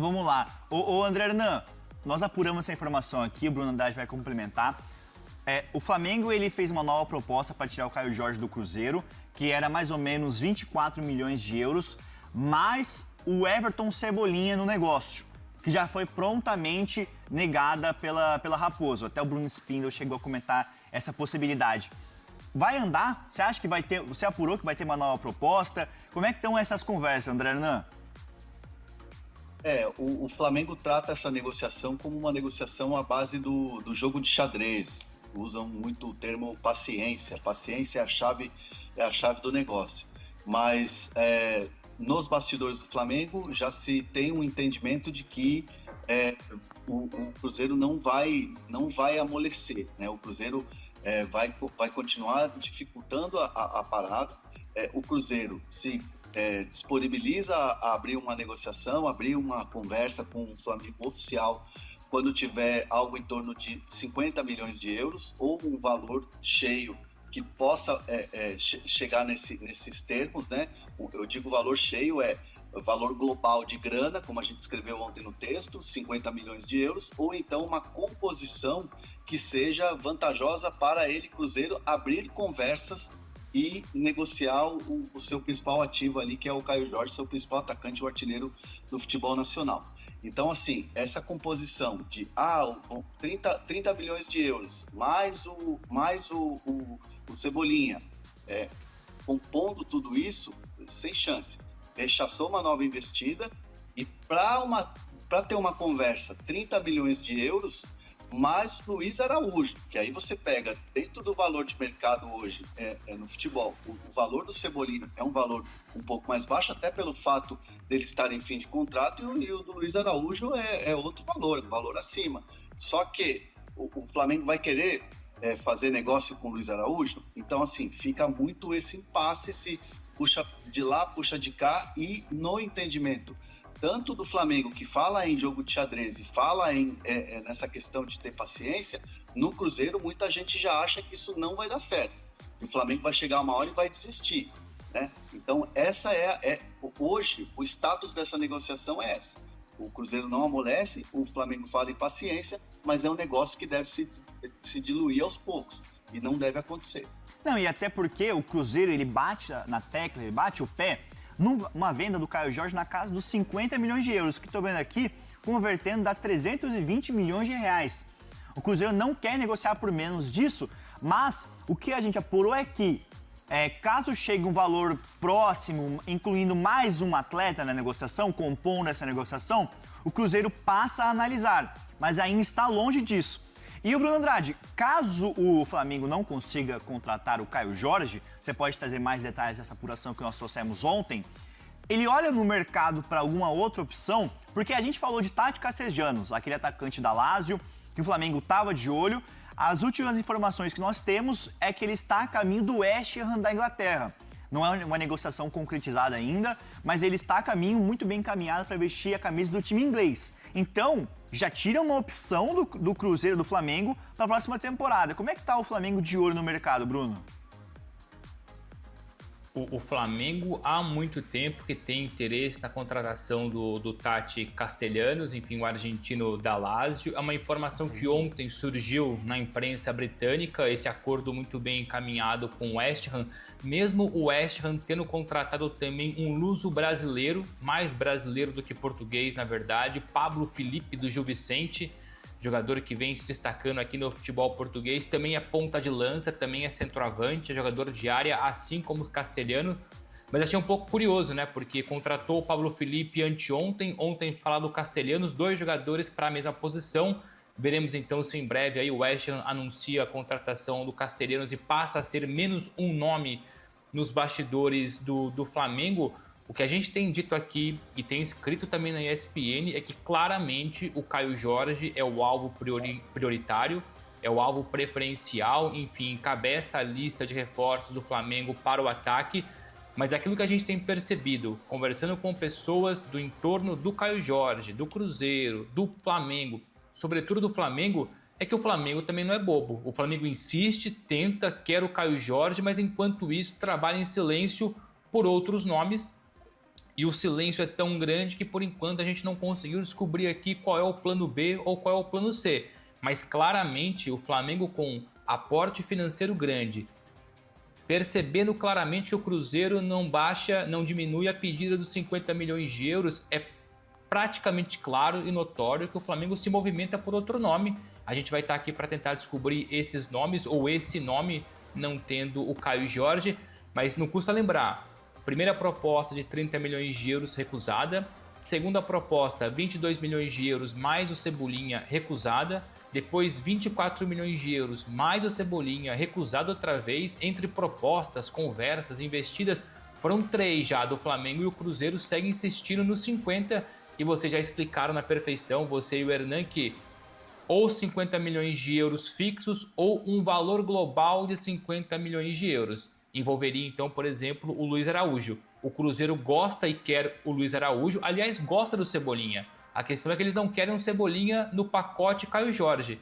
Vamos lá. Ô André Hernan, nós apuramos essa informação aqui, o Bruno Andrade vai complementar. O Flamengo ele fez uma nova proposta para tirar o Caio Jorge do Cruzeiro, que era mais ou menos 24 milhões de euros, mais o Everton Cebolinha no negócio, que já foi prontamente negada pela Raposo. Até o Bruno Spindel chegou a comentar essa possibilidade. Vai andar? Você acha que vai ter? Você apurou que vai ter uma nova proposta? Como é que estão essas conversas, André Hernan? O Flamengo trata essa negociação como uma negociação à base do jogo de xadrez. Usam muito o termo paciência. Paciência é a chave do negócio. Mas nos bastidores do Flamengo já se tem um entendimento de que o Cruzeiro não vai amolecer, né? O Cruzeiro vai continuar dificultando a parada. O Cruzeiro se disponibiliza a abrir uma negociação, abrir uma conversa com o Flamengo oficial quando tiver algo em torno de 50 milhões de euros ou um valor cheio que possa chegar nesses termos, né? Eu digo valor cheio valor global de grana, como a gente escreveu ontem no texto, 50 milhões de euros, ou então uma composição que seja vantajosa para ele, Cruzeiro, abrir conversas e negociar o seu principal ativo ali, que é o Caio Jorge, seu principal atacante, o artilheiro do futebol nacional. Então, assim, essa composição de 30 bilhões de euros, mais o Cebolinha, compondo tudo isso, sem chance. Rechaçou uma nova investida e para ter uma conversa, 30 bilhões de euros, mais Luiz Araújo, que aí você pega dentro do valor de mercado hoje no futebol, o valor do Cebolinha é um valor um pouco mais baixo, até pelo fato dele estar em fim de contrato, e o do Luiz Araújo é outro valor, um valor acima. Só que o Flamengo vai querer fazer negócio com o Luiz Araújo, então assim, fica muito esse impasse, se puxa de lá, puxa de cá, e no entendimento tanto do Flamengo, que fala em jogo de xadrez e fala nessa questão de ter paciência, no Cruzeiro muita gente já acha que isso não vai dar certo, que o Flamengo vai chegar uma hora e vai desistir, né? Então essa hoje o status dessa negociação é essa. O Cruzeiro não amolece, o Flamengo fala em paciência, mas é um negócio que deve se diluir aos poucos e não deve acontecer. Não, e até porque o Cruzeiro ele bate na tecla, ele bate o pé numa venda do Caio Jorge na casa dos 50 milhões de euros, que estou vendo aqui, convertendo dá 320 milhões de reais. O Cruzeiro não quer negociar por menos disso, mas o que a gente apurou é que, caso chegue um valor próximo, incluindo mais um atleta na negociação, compondo essa negociação, o Cruzeiro passa a analisar, mas ainda está longe disso. E o Bruno Andrade, caso o Flamengo não consiga contratar o Caio Jorge, você pode trazer mais detalhes dessa apuração que nós trouxemos ontem, ele olha no mercado para alguma outra opção, porque a gente falou de Tati Castellanos, aquele atacante da Lazio, que o Flamengo estava de olho. As últimas informações que nós temos é que ele está a caminho do West Ham da Inglaterra. Não é uma negociação concretizada ainda, mas ele está a caminho muito bem encaminhado para vestir a camisa do time inglês. Então, já tira uma opção do Cruzeiro, do Flamengo, para a próxima temporada. Como é que está o Flamengo de olho no mercado, Bruno? O Flamengo há muito tempo que tem interesse na contratação do Tati Castellanos, enfim, o argentino da Lazio. É uma informação que ontem surgiu na imprensa britânica, esse acordo muito bem encaminhado com o West Ham, mesmo o West Ham tendo contratado também um luso brasileiro, mais brasileiro do que português, na verdade, Pablo Felipe do Gil Vicente, jogador que vem se destacando aqui no futebol português, também é ponta de lança, também é centroavante, é jogador de área, assim como o Castelhano. Mas achei um pouco curioso, né? Porque contratou o Pablo Felipe anteontem, ontem falado do Castellanos, dois jogadores para a mesma posição. Veremos então se em breve aí o West Ham anuncia a contratação do Castellanos e passa a ser menos um nome nos bastidores do Flamengo. O que a gente tem dito aqui e tem escrito também na ESPN é que claramente o Caio Jorge é o alvo prioritário, é o alvo preferencial, enfim, encabeça a lista de reforços do Flamengo para o ataque. Mas aquilo que a gente tem percebido, conversando com pessoas do entorno do Caio Jorge, do Cruzeiro, do Flamengo, sobretudo do Flamengo, é que o Flamengo também não é bobo. O Flamengo insiste, tenta, quer o Caio Jorge, mas enquanto isso trabalha em silêncio por outros nomes E o silêncio é tão grande que por enquanto a gente não conseguiu descobrir aqui qual é o plano B ou qual é o plano C. Mas claramente o Flamengo, com aporte financeiro grande, percebendo claramente que o Cruzeiro não diminui a pedida dos 50 milhões de euros, é praticamente claro e notório que o Flamengo se movimenta por outro nome. A gente vai estar aqui para tentar descobrir esses nomes ou esse nome, não tendo o Caio Jorge, mas não custa lembrar. Primeira proposta de 30 milhões de euros recusada. Segunda proposta, 22 milhões de euros mais o Cebolinha recusada. Depois 24 milhões de euros mais o Cebolinha recusado outra vez. Entre propostas, conversas, investidas, foram 3 já do Flamengo e o Cruzeiro segue insistindo nos 50. E vocês já explicaram na perfeição, você e o Hernan, que ou 50 milhões de euros fixos ou um valor global de 50 milhões de euros. Envolveria então, por exemplo, o Luiz Araújo. O Cruzeiro gosta e quer o Luiz Araújo, aliás, gosta do Cebolinha. A questão é que eles não querem um Cebolinha no pacote Caio Jorge.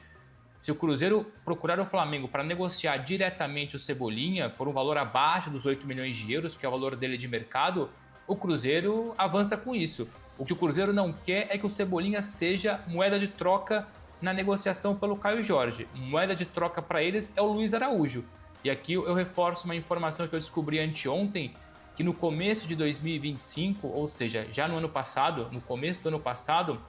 Se o Cruzeiro procurar o Flamengo para negociar diretamente o Cebolinha por um valor abaixo dos 8 milhões de euros, que é o valor dele de mercado, o Cruzeiro avança com isso. O que o Cruzeiro não quer é que o Cebolinha seja moeda de troca na negociação pelo Caio Jorge. Moeda de troca para eles é o Luiz Araújo. E aqui eu reforço uma informação que eu descobri anteontem, que no começo de 2025, ou seja, já no ano passado, no começo do ano passado,